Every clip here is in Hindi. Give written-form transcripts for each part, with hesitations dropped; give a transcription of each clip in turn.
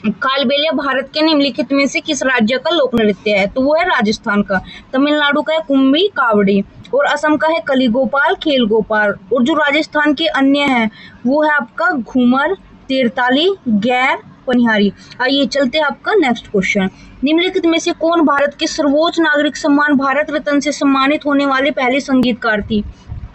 कालबेलिया भारत के निम्नलिखित में से किस राज्य का लोक नृत्य है? तो वो है राजस्थान का। तमिलनाडु का है कुम्भी कावड़ी, और असम का है कली गोपाल, खेल गोपाल। और जो राजस्थान के अन्य है वो है आपका घूमर, तेरताली, गैर, पनिहारी। आइए चलते हैं आपका नेक्स्ट क्वेश्चन। निम्नलिखित में से कौन भारत के सर्वोच्च नागरिक सम्मान भारत रत्न से सम्मानित होने वाले पहले संगीतकार थी?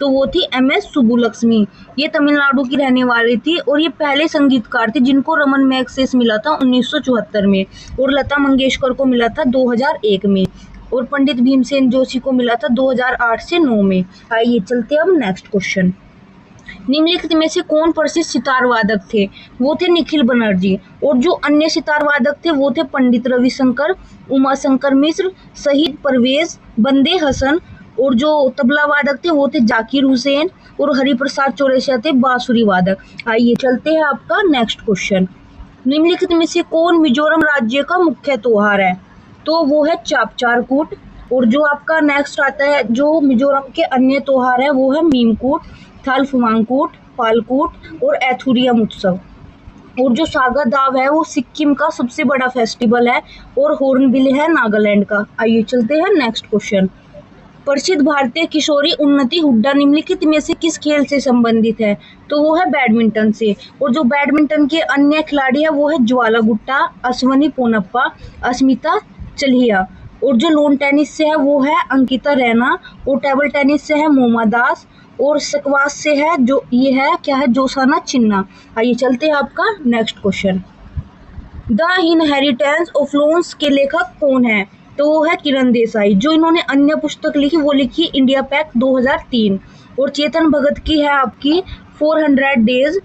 तो वो थी MS सुब्बुलक्ष्मी। ये तमिलनाडु की रहने वाली थी और ये पहले संगीतकार थे जिनको रमन मैग्सेसे मिला था 1974 में, और लता मंगेशकर को मिला था 2001 में, और पंडित भीमसेन जोशी को मिला था 2008 से 9 में। आइए चलते हैं अब नेक्स्ट क्वेश्चन। निम्नलिखित में से कौन प्रसिद्ध सितार वादक थे? वो थे निखिल बनर्जी। और जो अन्य सितार वादक थे वो थे पंडित रविशंकर, उमाशंकर मिश्र, शहीद परवेज, बंदे हसन। और जो तबला वादक थे वो थे जाकिर हुसैन, और हरिप्रसाद चौरसिया थे बांसुरी वादक। आइए चलते हैं आपका नेक्स्ट क्वेश्चन। निम्नलिखित में से कौन मिजोरम राज्य का मुख्य त्योहार है? तो वो है चापचारकूट। और जो आपका नेक्स्ट आता है जो मिजोरम के अन्य त्योहार है वो है मीमकूट, थालफुमांगकूट, पालकूट और एथुरियम उत्सव। और जो सागा दाव है वो सिक्किम का सबसे बड़ा फेस्टिवल है, और हॉर्नबिल है नागालैंड का। आइए चलते हैं नेक्स्ट क्वेश्चन। प्रसिद्ध भारतीय किशोरी उन्नति हुड्डा निम्नलिखित में से किस खेल से संबंधित है? तो वो है बैडमिंटन से। और जो बैडमिंटन के अन्य खिलाड़ी है वो है ज्वाला गुट्टा, अश्वनी पोनप्पा, अस्मिता चलिया। और जो लोन टेनिस से है वो है अंकिता रैना, और टेबल टेनिस से है मोमा दास, और स्क्वाश से है जो ये है क्या है जोसाना चिन्ना। आइए चलते हैं आपका next question. The inheritance of loans के लेखक कौन है? तो वो है किरण देसाई। जो इन्होंने अन्य पुस्तक लिखी वो लिखी इंडिया पैक्ट 2003। और चेतन भगत की है आपकी 400 days,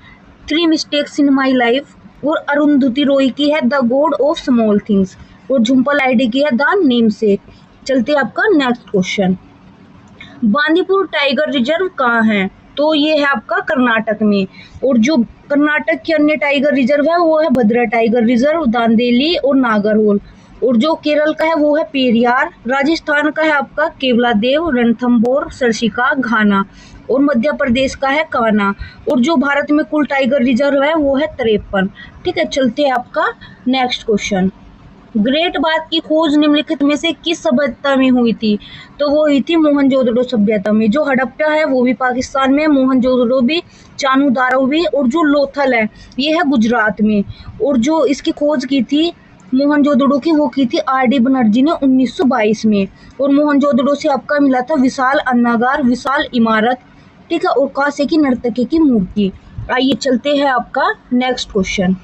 3 mistakes in my life. और अरुंधति रॉय की है the God of small things. और झुम्पा लाहिड़ी की है द नेमसेक। चलते आपका next question. Bandipur tiger reserve कहाँ है? तो ये है आपका कर्नाटक में। और जो कर्नाटक के अन्य टाइगर रिजर्व है वो है भद्रा टाइगर रिजर्व, दांदेली और नागरहोल। और जो केरल का है वो है पेरियार। राजस्थान का है आपका केवलादेव, रणथंभौर, सरसिका, घाना। और मध्य प्रदेश का है कान्हा। और जो भारत में कुल टाइगर रिजर्व है वो है 53। ठीक है, चलते हैं आपका नेक्स्ट क्वेश्चन। ग्रेट बात की खोज निम्नलिखित में से किस सभ्यता में हुई थी? तो वो हुई थी मोहनजोदड़ो सभ्यता में। जो हड़प्पा है वो भी पाकिस्तान में, मोहनजोदड़ो भी, चानू दारो भी, और जो लोथल है ये है गुजरात में। और जो इसकी खोज की थी मोहनजोदड़ो की वो की थी RD बनर्जी ने 1922 में। और मोहनजोदड़ो से आपका मिला था विशाल अन्नागार, विशाल इमारत, ठीक है, और कांसे की नर्तकी की मूर्ति। आइए चलते हैं आपका नेक्स्ट क्वेश्चन।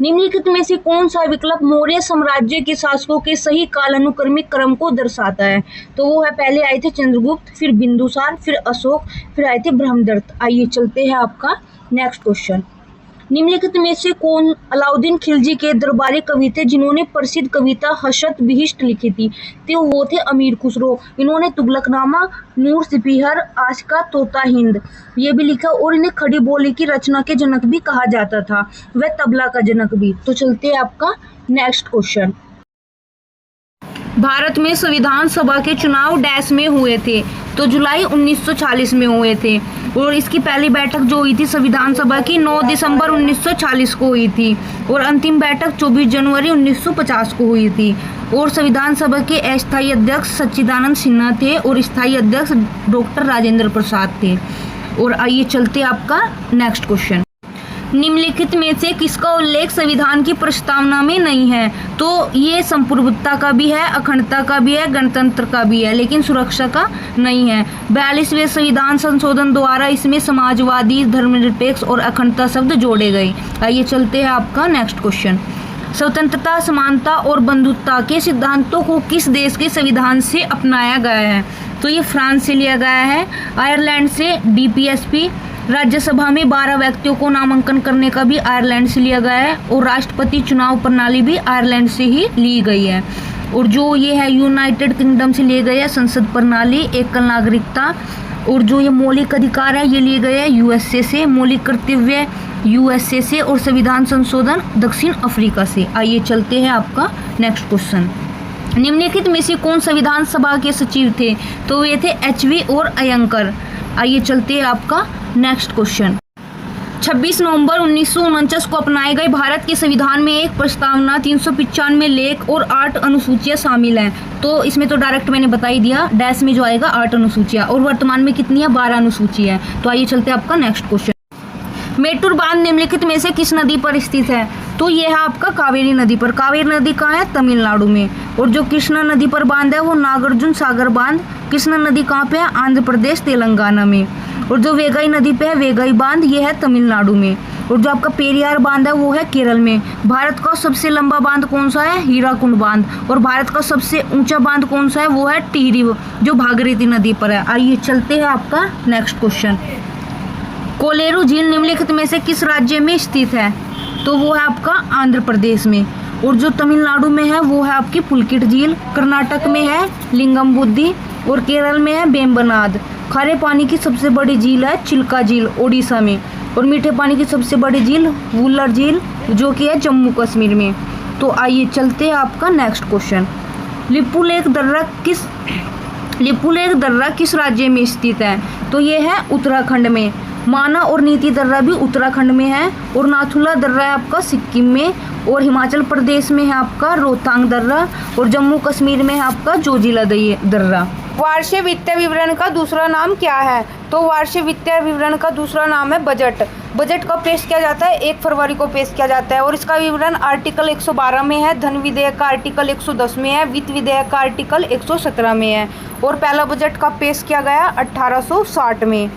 निम्नलिखित में से कौन सा विकल्प मौर्य साम्राज्य के शासकों के सही कालानुक्रमिक क्रम को दर्शाता है? तो वो है पहले आए थे चंद्रगुप्त, फिर बिंदुसार, फिर अशोक, फिर आए थे ब्रह्मदत्त। आइए चलते हैं आपका नेक्स्ट क्वेश्चन। निम्नलिखित में से कौन अलाउद्दीन खिलजी के दरबारी कवि थे जिन्होंने प्रसिद्ध कविता हशत बिहिश्त लिखी थी? तो वो थे अमीर खुसरो। इन्होंने तुगलकनामा, नूर सिपीहर, आशिका तोता हिंद ये भी लिखा, और इन्हें खड़ी बोली की रचना के जनक भी कहा जाता था, वह तबला का जनक भी। तो चलते हैं आपका नेक्स्ट क्वेश्चन। भारत में संविधान सभा के चुनाव डैश में हुए थे? तो जुलाई 1940 में हुए थे। और इसकी पहली बैठक जो हुई थी संविधान सभा की 9 दिसंबर 1940 को हुई थी, और अंतिम बैठक 24 जनवरी 1950 को हुई थी। और संविधान सभा के अस्थायी अध्यक्ष सच्चिदानंद सिन्हा थे, और स्थायी अध्यक्ष डॉक्टर राजेंद्र प्रसाद थे। और आइए चलते आपका नेक्स्ट क्वेश्चन। निम्नलिखित में से किसका उल्लेख संविधान की प्रस्तावना में नहीं है? तो ये संप्रभुता का भी है, अखंडता का भी है, गणतंत्र का भी है, लेकिन सुरक्षा का नहीं है। 42वें संविधान संशोधन द्वारा इसमें समाजवादी, धर्मनिरपेक्ष और अखंडता शब्द जोड़े गए। आइए चलते हैं आपका नेक्स्ट क्वेश्चन। स्वतंत्रता, समानता और बंधुत्व के सिद्धांतों को किस देश के संविधान से अपनाया गया है? तो ये फ्रांस से लिया गया है। आयरलैंड से DPSP, राज्यसभा में 12 व्यक्तियों को नामांकन करने का भी आयरलैंड से लिया गया है। और राष्ट्रपति चुनाव प्रणाली भी आयरलैंड से ही ली गई है। और जो ये है यूनाइटेड किंगडम से लिए गए है संसद प्रणाली, एकल नागरिकता। और जो ये मौलिक अधिकार है ये लिए गए हैं USA से, मौलिक कर्तव्य USA से, और संविधान संशोधन दक्षिण अफ्रीका से। आइए चलते हैं आपका नेक्स्ट क्वेश्चन। निम्नलिखित में से कौन संविधान सभा के सचिव थे? तो वे थे HV और अयंकर। आइए चलते हैं आपका नेक्स्ट क्वेश्चन। 26 नवंबर 1949 को अपनाए गए भारत के संविधान में एक प्रस्तावना, 395 लेख और 8 अनुसूचियां शामिल हैं। तो इसमें तो डायरेक्ट मैंने बता ही दिया, डैश में जो आएगा 8 अनुसूचियां, और वर्तमान में कितनी है, 12 अनुसूची है। तो आइए चलते हैं आपका नेक्स्ट क्वेश्चन। मेट्टूर बांध निम्नलिखित में से किस नदी पर स्थित है? तो ये है आपका कावेरी नदी पर। कावेरी नदी कहाँ है? तमिलनाडु में। और जो कृष्णा नदी पर बांध है वो नागार्जुन सागर बांध। कृष्णा नदी कहाँ पे है? आंध्र प्रदेश तेलंगाना में। और जो वेगाई नदी पे है, वेगाई बांध, ये है तमिलनाडु में। और जो आपका पेरियार बांध है वो है केरल में। भारत का सबसे लंबा बांध कौन सा है? हीराकुंड बांध। और भारत का सबसे ऊंचा बांध कौन सा है? वो है टिहरी, जो भागीरथी नदी पर है। आइए चलते हैं आपका नेक्स्ट क्वेश्चन। कोलेरू झील निम्नलिखित में से किस राज्य में स्थित है? तो वो है आपका आंध्र प्रदेश में। और जो तमिलनाडु में है वो है आपकी पुलकिट झील। कर्नाटक में है लिंगम बुद्धि। और केरल में है वेम्बनाड। खारे पानी की सबसे बड़ी झील है चिल्का झील, ओडिशा में। और मीठे पानी की सबसे बड़ी झील वुलर झील, जो कि है जम्मू कश्मीर में। तो आइए चलते हैं आपका नेक्स्ट क्वेश्चन। लिपुलेख दर्रा किस राज्य में स्थित है? तो ये है उत्तराखंड में। माना और नीति दर्रा भी उत्तराखंड में है। और नाथुला दर्रा है आपका सिक्किम में। और हिमाचल प्रदेश में है आपका रोहतांग दर्रा। और जम्मू कश्मीर में है आपका जोजिला दर्रा। वार्षिक वित्तीय विवरण का दूसरा नाम क्या है? तो वार्षिक वित्तीय विवरण का दूसरा नाम है बजट। बजट कब पेश किया जाता है? 1 फरवरी को पेश किया जाता है। और इसका विवरण आर्टिकल 112 में है, धन विधेयक का आर्टिकल 110 में है, वित्त विधेयक का आर्टिकल 117 में है। और पहला बजट कब पेश किया गया? 1860 में।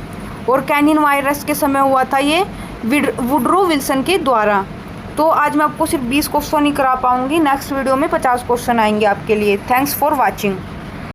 और कैनिन वायरस के समय हुआ था ये वुडरो विल्सन के द्वारा। तो आज मैं आपको सिर्फ 20 क्वेश्चन ही करा पाऊंगी। नेक्स्ट वीडियो में 50 क्वेश्चन आएंगे आपके लिए। Thanks for watching.